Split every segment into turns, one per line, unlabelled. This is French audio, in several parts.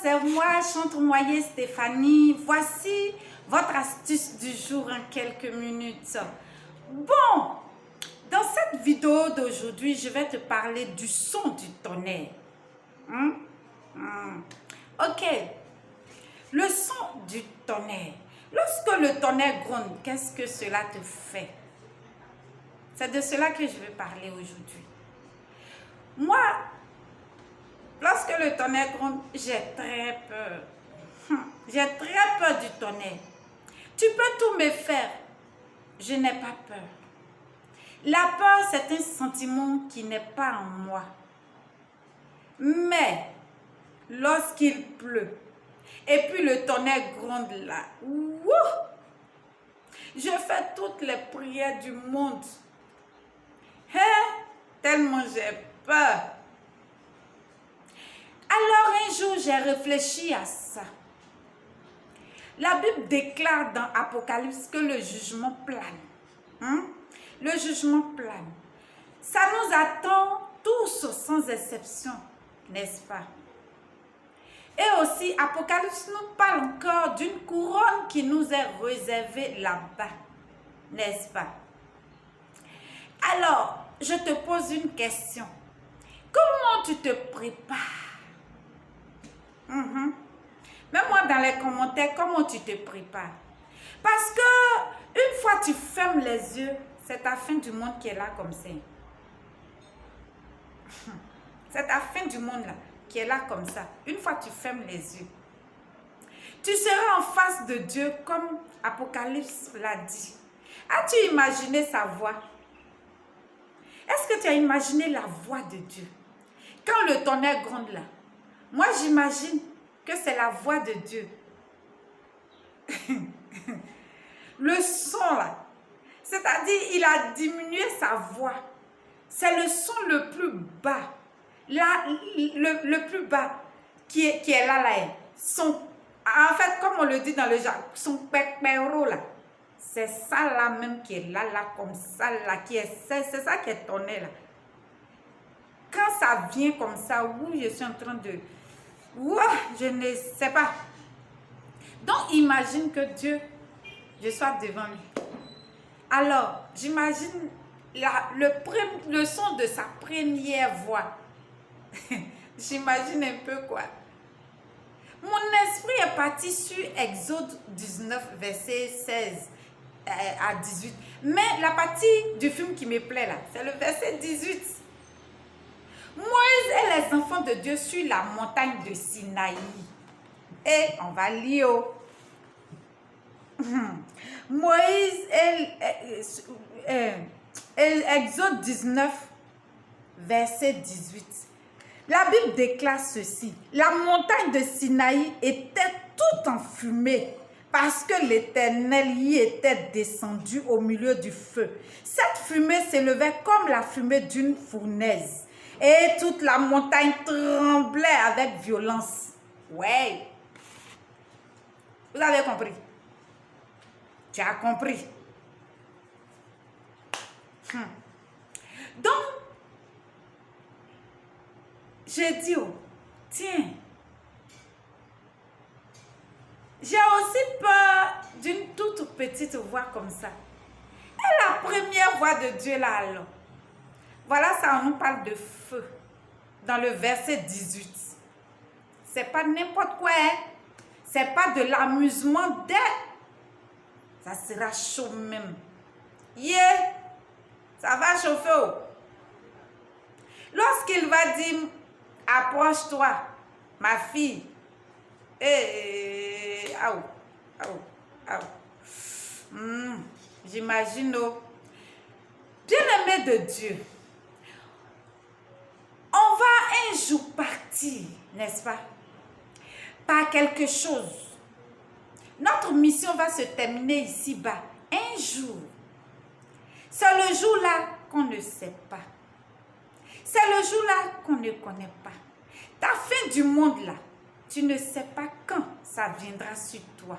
c'est moi, Chantre-Moyer Stéphanie. Voici votre astuce du jour en quelques minutes. Bon, dans cette vidéo d'aujourd'hui, je vais te parler du son du tonnerre. Ok, le son du tonnerre. Lorsque le tonnerre gronde, qu'est-ce que cela te fait? C'est de cela que je vais parler aujourd'hui. Moi, lorsque le tonnerre gronde, j'ai très peur. J'ai très peur du tonnerre. Tu peux tout me faire. Je n'ai pas peur. La peur, c'est un sentiment qui n'est pas en moi. Mais, lorsqu'il pleut, et puis le tonnerre gronde là, je fais toutes les prières du monde. Tellement j'ai peur. Alors un jour, j'ai réfléchi à ça. La Bible déclare dans Apocalypse que le jugement plane. Le jugement plane. Ça nous attend tous sans exception, n'est-ce pas? Et aussi, Apocalypse nous parle encore d'une couronne qui nous est réservée là-bas, n'est-ce pas? Alors, je te pose une question. Comment tu te prépares? Mets-moi dans les commentaires comment tu te prépares. Parce que une fois tu fermes les yeux, c'est ta fin du monde qui est là comme ça. C'est ta fin du monde là qui est là comme ça. Une fois tu fermes les yeux, tu seras en face de Dieu comme Apocalypse l'a dit. As-tu imaginé sa voix? Est-ce que tu as imaginé la voix de Dieu? Quand le tonnerre gronde là, moi j'imagine que c'est la voix de Dieu. Le son là, c'est-à-dire il a diminué sa voix. C'est le son le plus bas. Là, le plus bas qui est là. En fait, comme on le dit dans le genre, son pépéro là. C'est ça là même qui est là comme ça là, c'est ça qui est tonnerre là. Quand ça vient comme ça, oui, je suis en train de... je ne sais pas. Donc, imagine que Dieu, je sois devant lui. Alors, j'imagine le son de sa première voix. J'imagine un peu quoi. Mon esprit est parti sur Exode 19, verset 16 à 18. Mais la partie du film qui me plaît là, c'est le verset 18. Moïse et les enfants de Dieu sur la montagne de Sinaï. Et on va lire. Moïse Exode 19, verset 18. La Bible déclare ceci. La montagne de Sinaï était toute en fumée parce que l'Éternel y était descendu au milieu du feu. Cette fumée s'élevait comme la fumée d'une fournaise. Et toute la montagne tremblait avec violence. Ouais. Vous avez compris? Tu as compris? Donc, j'ai dit, tiens, j'ai aussi peur d'une toute petite voix comme ça. Et la première voix de Dieu là alors. Voilà, ça on nous parle de feu. Dans le verset 18. C'est pas n'importe quoi, hein. C'est pas de l'amusement ça sera chaud même. Ça va chauffer. Lorsqu'il va dire, approche-toi, ma fille. J'imagine, bien-aimé de Dieu, on va un jour partir, n'est-ce pas, par quelque chose. Notre mission va se terminer ici-bas, un jour. C'est le jour-là qu'on ne sait pas. C'est le jour-là qu'on ne connaît pas. Ta fin du monde là, tu ne sais pas quand ça viendra sur toi.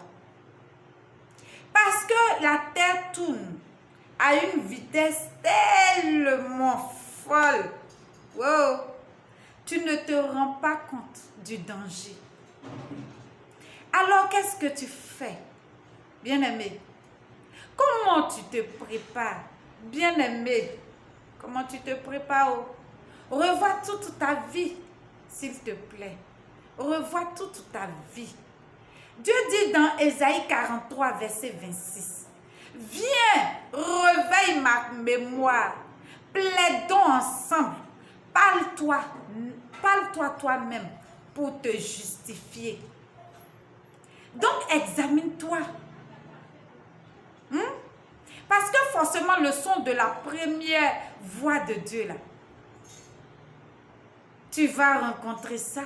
Parce que la terre tourne à une vitesse tellement folle. Wow. Tu ne te rends pas compte du danger. Alors, qu'est-ce que tu fais, bien-aimé? Comment tu te prépares, bien-aimé? Comment tu te prépares? Revois toute ta vie, s'il te plaît. Revois toute ta vie. Dieu dit dans Ésaïe 43, verset 26, « Viens, réveille ma mémoire, plaidons ensemble, parle-toi toi-même pour te justifier. » Donc, examine-toi. Parce que forcément, le son de la première voix de Dieu, là, tu vas rencontrer ça.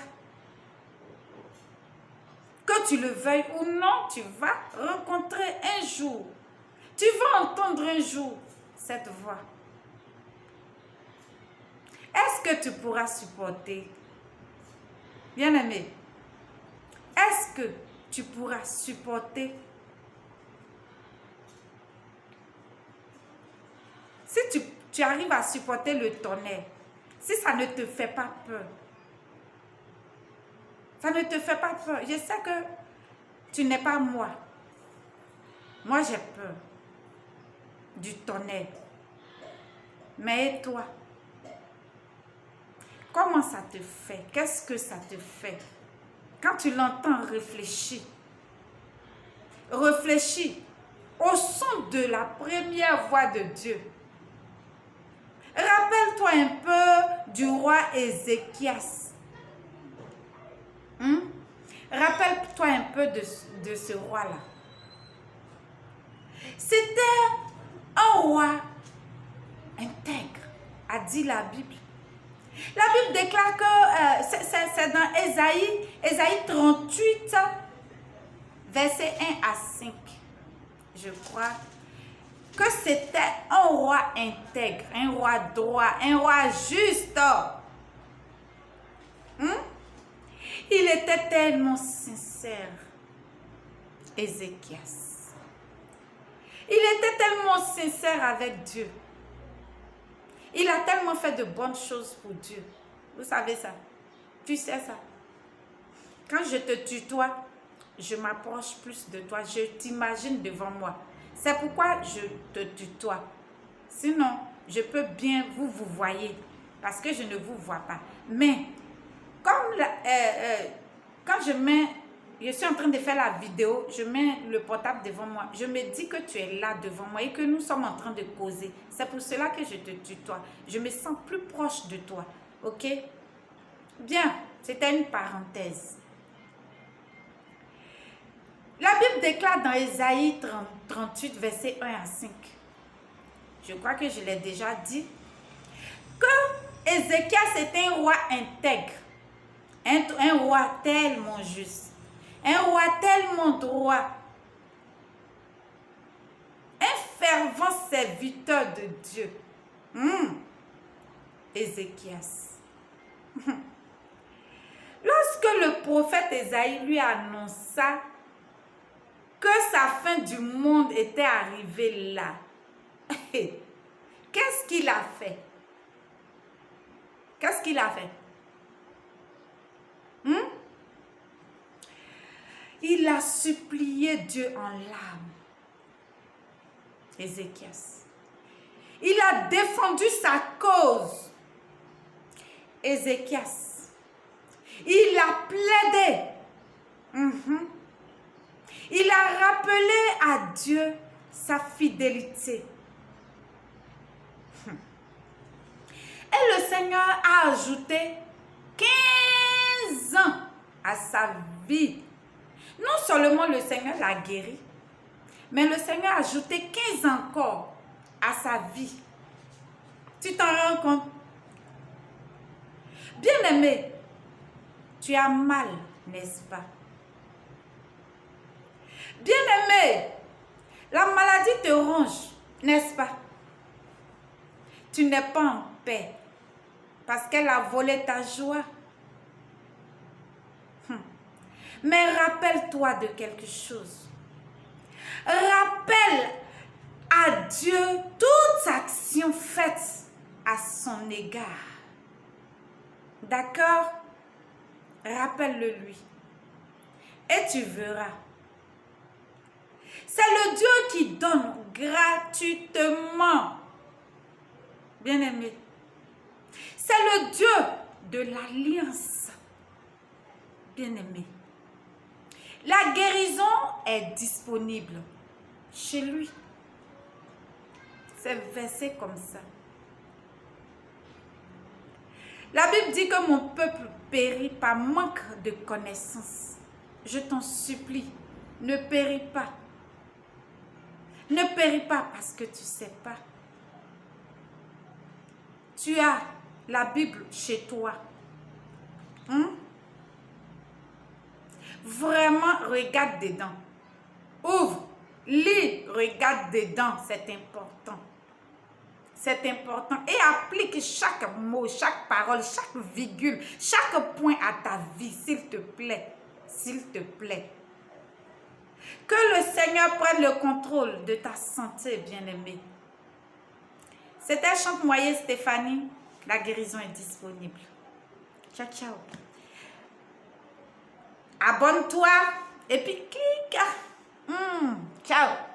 Que tu le veuilles ou non, tu vas rencontrer un jour. Tu vas entendre un jour cette voix. Est-ce que tu pourras supporter? Bien-aimé, est-ce que tu pourras supporter? Si tu arrives à supporter le tonnerre, si ça ne te fait pas peur, ça ne te fait pas peur. Je sais que tu n'es pas moi. Moi, j'ai peur du tonnerre. Mais et toi? Comment ça te fait? Qu'est-ce que ça te fait? Quand tu l'entends, réfléchis. Réfléchis au son de la première voix de Dieu. Rappelle-toi un peu du roi Ézéchias. Rappelle-toi un peu de ce roi-là. C'était un roi intègre, a dit la Bible. La Bible déclare que c'est dans Ésaïe 38, verset 1 à 5, je crois, que c'était un roi intègre, un roi droit, un roi juste. Il était tellement sincère, Ézéchias. Il était tellement sincère avec Dieu. Il a tellement fait de bonnes choses pour Dieu. Vous savez ça? Tu sais ça? Quand je te tutoie, je m'approche plus de toi. Je t'imagine devant moi. C'est pourquoi je te tutoie. Sinon, je peux bien vous voyez. Parce que je ne vous vois pas. Mais, comme quand je suis en train de faire la vidéo, je mets le portable devant moi. Je me dis que tu es là devant moi et que nous sommes en train de causer. C'est pour cela que je te tutoie. Je me sens plus proche de toi. Ok? Bien, c'était une parenthèse. La Bible déclare dans Ésaïe 38, verset 1 à 5. Je crois que je l'ai déjà dit. Que Ézéchias était un roi intègre. Un roi tellement juste. Un roi tellement droit. Un fervent serviteur de Dieu. Ézéchias. Lorsque le prophète Ésaïe lui annonça que sa fin du monde était arrivée là, qu'est-ce qu'il a fait? Qu'est-ce qu'il a fait? Il a supplié Dieu en larmes. Ézéchias. Il a défendu sa cause. Ézéchias. Il a plaidé. Il a rappelé à Dieu sa fidélité. Et le Seigneur a ajouté 15 ans à sa vie. Non seulement le Seigneur l'a guéri, mais le Seigneur a ajouté 15 ans encore à sa vie. Tu t'en rends compte? Bien-aimé, tu as mal, n'est-ce pas? Bien-aimé, la maladie te ronge, n'est-ce pas? Tu n'es pas en paix parce qu'elle a volé ta joie. Mais rappelle-toi de quelque chose. Rappelle à Dieu toute action faite à son égard. D'accord? Rappelle-le lui. et tu verras. C'est le Dieu qui donne gratuitement. Bien-aimé. C'est le Dieu de l'alliance. Bien-aimé. La guérison est disponible chez lui. C'est versé comme ça. La Bible dit que mon peuple périt par manque de connaissance. Je t'en supplie, ne péris pas. Ne péris pas parce que tu ne sais pas. Tu as la Bible chez toi. Vraiment, regarde dedans. Ouvre, lis, regarde dedans. C'est important. C'est important. Et applique chaque mot, chaque parole, chaque virgule, chaque point à ta vie, s'il te plaît. S'il te plaît. Que le Seigneur prenne le contrôle de ta santé, bien-aimé. C'était Chante-Moyer Stéphanie. La guérison est disponible. Ciao, ciao. Abonne-toi et puis clique. Ciao.